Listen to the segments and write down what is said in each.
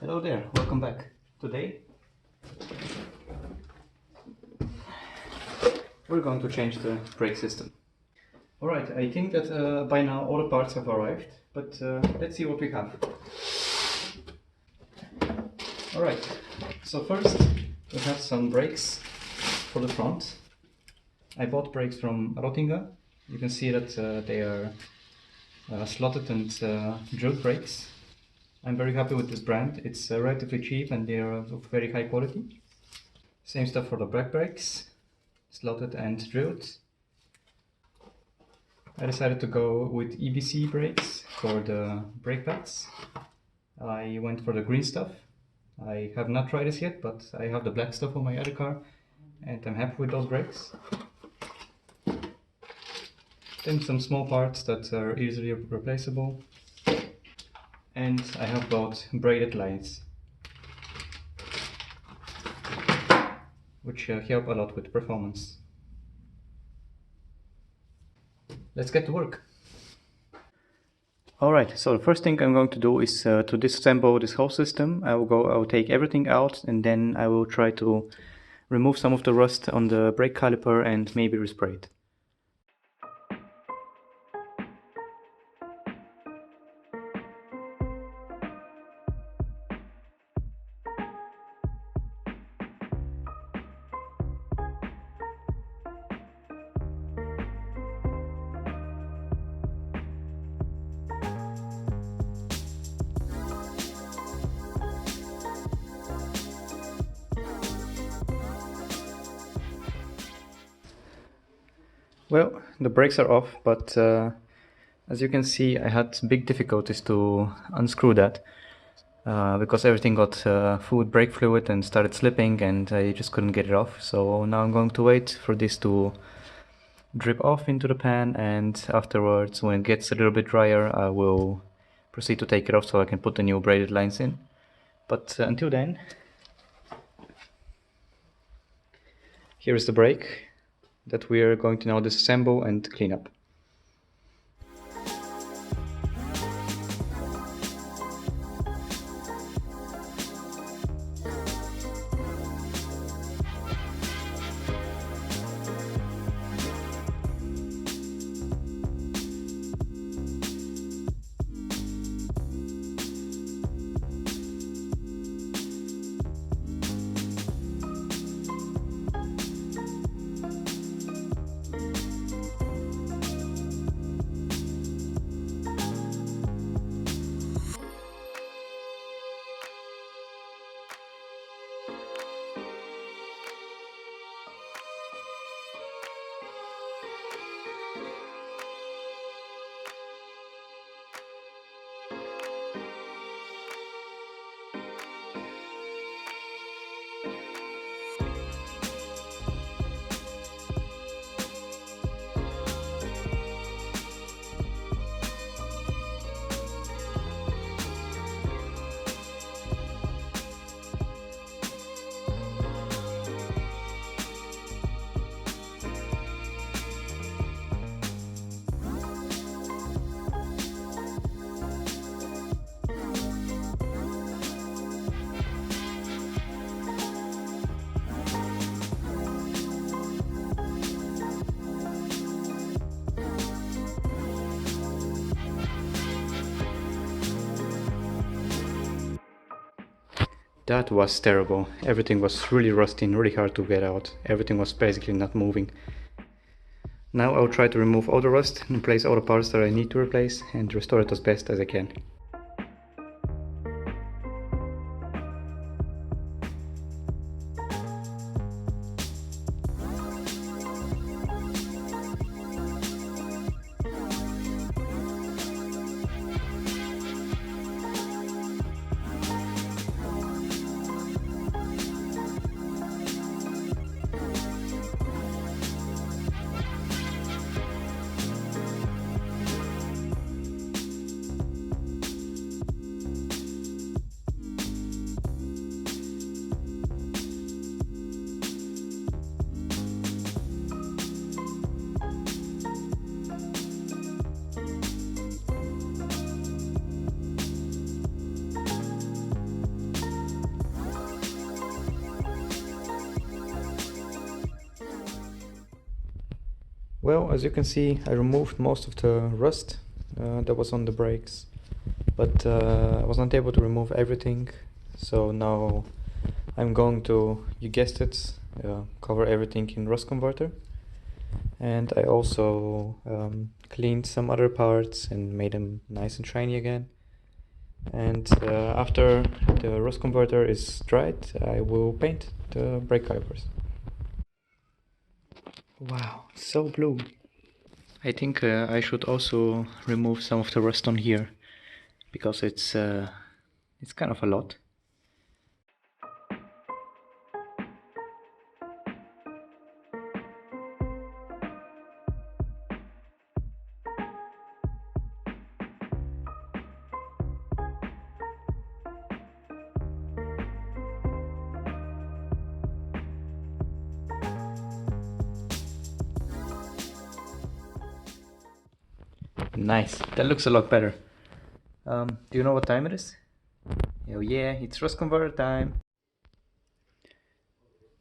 Hello there, welcome back. Today we're going to change the brake system. Alright, I think that by now all the parts have arrived, but let's see what we have. Alright, so first we have some brakes for the front. I bought brakes from Rottinga. You can see that they are slotted and drilled brakes. I'm very happy with this brand. It's relatively cheap and they are of very high quality. Same stuff for the back brakes, slotted and drilled. I decided to go with EBC brakes for the brake pads. I went for the green stuff. I have not tried this yet, but I have the black stuff on my other car and I'm happy with those brakes. Then some small parts that are easily replaceable. And I have bought braided lines, which help a lot with performance. Let's get to work. Alright, so the first thing I'm going to do is to disassemble this whole system. I will take everything out and then I will try to remove some of the rust on the brake caliper and maybe respray it. Well, the brakes are off, but as you can see, I had big difficulties to unscrew that because everything got full with brake fluid and started slipping and I just couldn't get it off. So now I'm going to wait for this to drip off into the pan, and afterwards, when it gets a little bit drier, I will proceed to take it off so I can put the new braided lines in. But until then, here is the brake that we are going to now disassemble and clean up. That was terrible. Everything was really rusty and really hard to get out. Everything was basically not moving. Now I'll try to remove all the rust and replace all the parts that I need to replace and restore it as best as I can. Well, as you can see, I removed most of the rust that was on the brakes, but I was not able to remove everything. So now I'm going to, you guessed it, cover everything in rust converter. And I also cleaned some other parts and made them nice and shiny again. And after the rust converter is dried, I will paint the brake calipers. Wow, so blue. I think I should also remove some of the rust on here, because it's kind of a lot. Nice, that looks a lot better. Do you know what time it is? Oh yeah, it's rust converter time.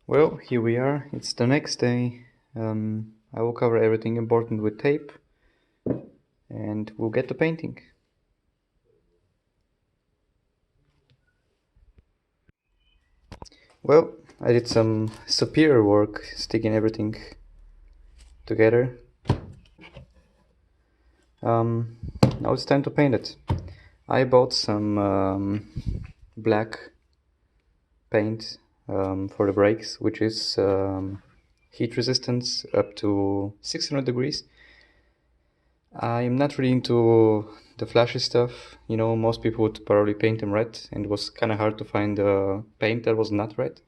Well, here we are, it's the next day. I will cover everything important with tape and we'll get to painting. Well, I did some superior work sticking everything together. Now it's time to paint it. I bought some black paint for the brakes, which is heat resistance up to 600 degrees. I'm not really into the flashy stuff. You know, most people would probably paint them red, and it was kind of hard to find paint that was not red.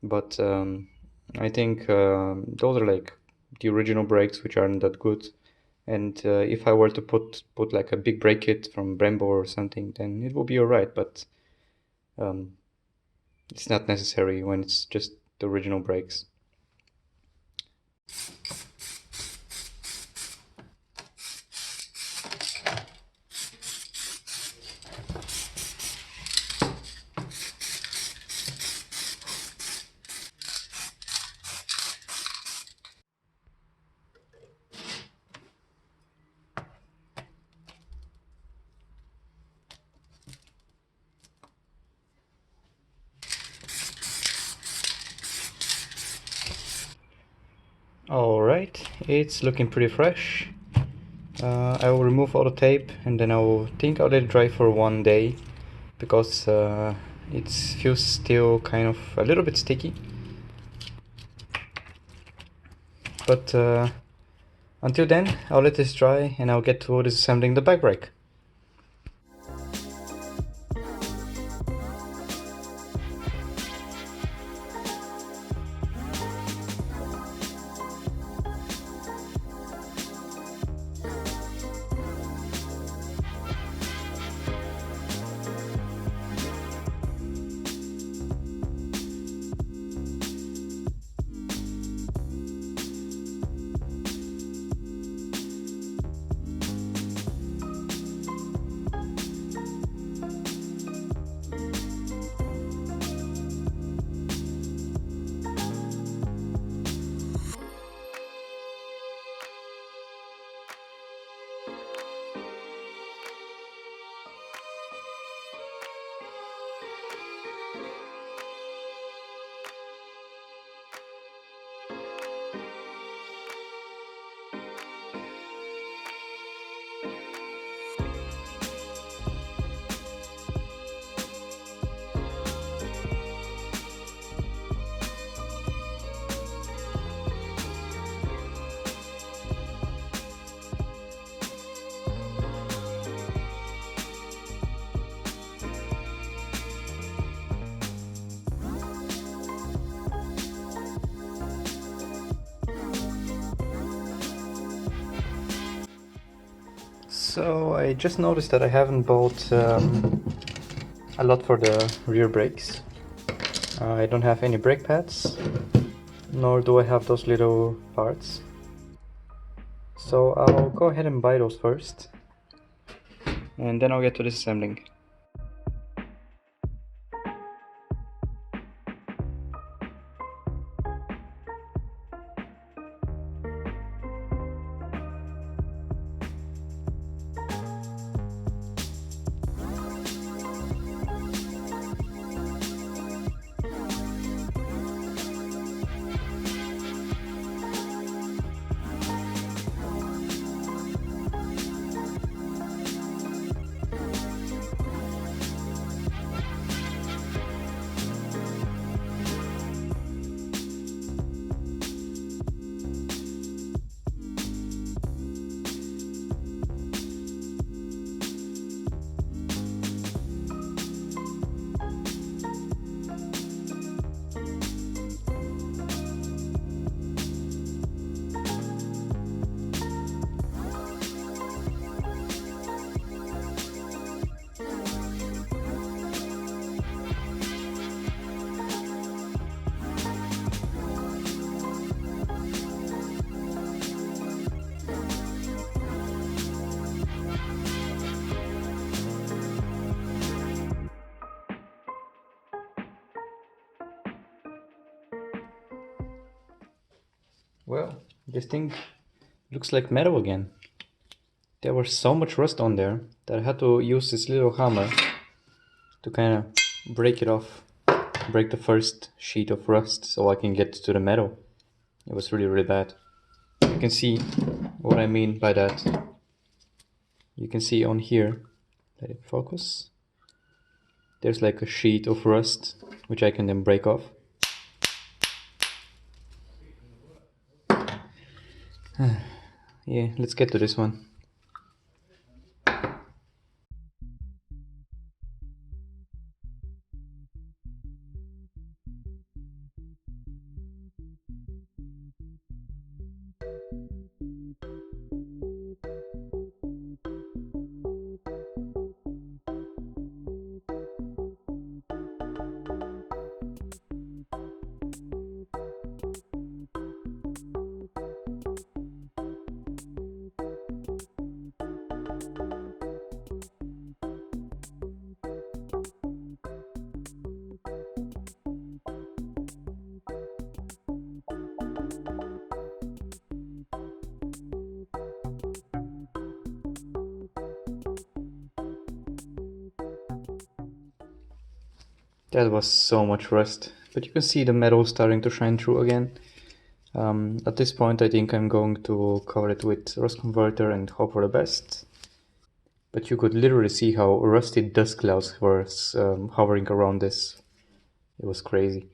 But I think those are like the original brakes, which aren't that good. And if I were to put like a big brake kit from Brembo or something, then it will be alright. But it's not necessary when it's just the original brakes. Alright, it's looking pretty fresh. I will remove all the tape and then I will think I'll let it dry for 1 day, because it feels still kind of a little bit sticky. But until then, I'll let this dry and I'll get to disassembling the back brake. So I just noticed that I haven't bought a lot for the rear brakes. I don't have any brake pads, nor do I have those little parts. So I'll go ahead and buy those first, and then I'll get to disassembling. Well, this thing looks like metal again. There was so much rust on there that I had to use this little hammer to kind of break it off, break the first sheet of rust so I can get to the metal. It was really, really bad. You can see what I mean by that. You can see on here, let it focus. There's like a sheet of rust which I can then break off. Yeah, let's get to this one. That was so much rust, but you can see the metal starting to shine through again. At this point I think I'm going to cover it with rust converter and hope for the best. But you could literally see how rusty dust clouds were hovering around this. It was crazy.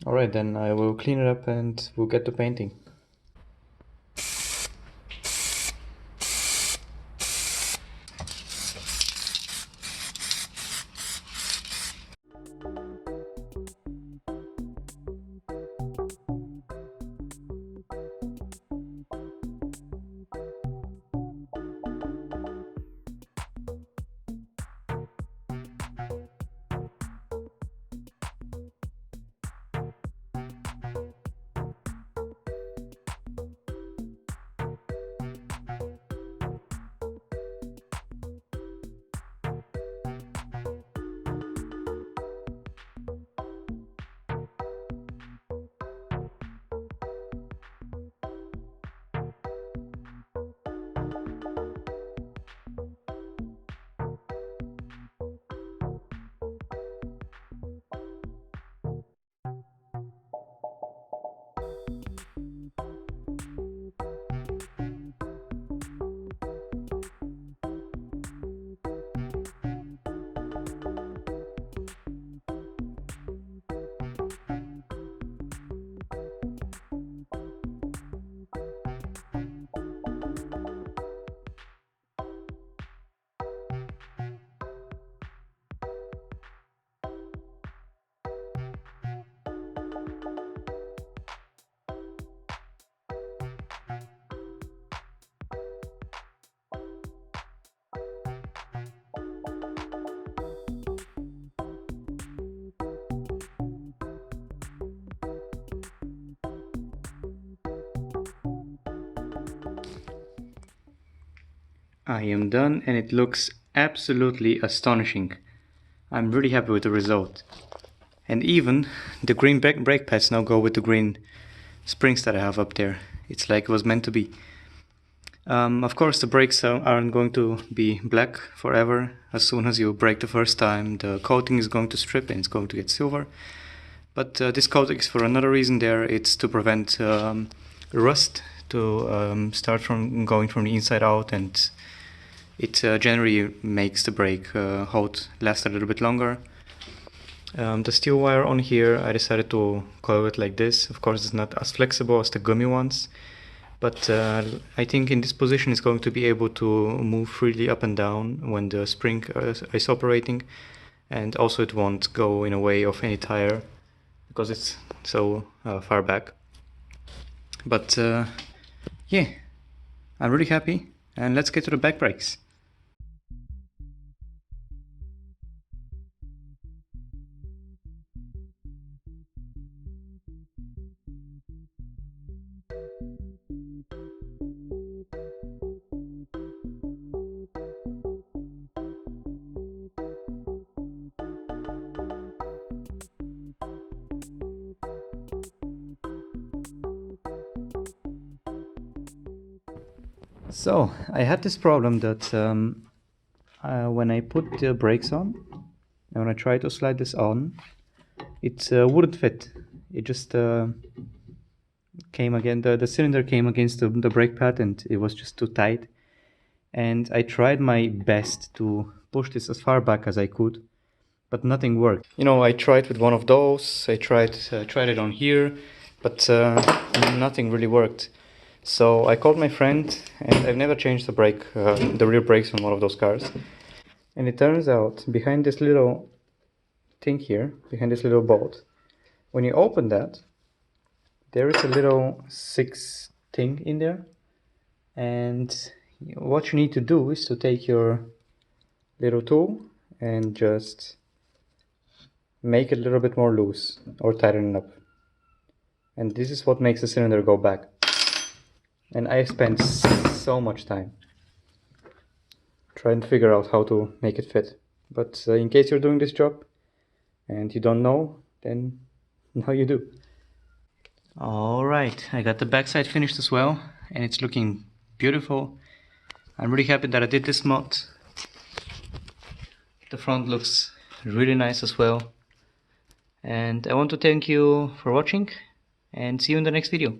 Alright, then I will clean it up and we'll get to painting. I am done and it looks absolutely astonishing. I'm really happy with the result. And even the green brake pads now go with the green springs that I have up there. It's like it was meant to be. Of course the brakes aren't going to be black forever. As soon as you brake the first time, the coating is going to strip and it's going to get silver. But this coating is for another reason there. It's to prevent rust to start from going from the inside out, and it generally makes the brake hold last a little bit longer. The steel wire on here, I decided to coil it like this. Of course it's not as flexible as the gummy ones, but I think in this position it's going to be able to move freely up and down when the spring is operating, and also it won't go in a way of any tire because it's so far back. But yeah, I'm really happy, and let's get to the back brakes. So I had this problem that when I put the brakes on and when I try to slide this on, it wouldn't fit. It just came again. The cylinder came against the brake pad and it was just too tight. And I tried my best to push this as far back as I could, but nothing worked. You know, I tried with one of those. I tried it on here, but nothing really worked. So I called my friend, and I've never changed the rear brakes on one of those cars. And it turns out behind this little thing here, behind this little bolt, when you open that, there is a little 6 thing in there. And what you need to do is to take your little tool and just make it a little bit more loose or tighten it up. And this is what makes the cylinder go back. And I spent so much time trying to figure out how to make it fit. But in case you're doing this job and you don't know, then now you do. Alright, I got the backside finished as well, and it's looking beautiful. I'm really happy that I did this mod. The front looks really nice as well. And I want to thank you for watching, and see you in the next video.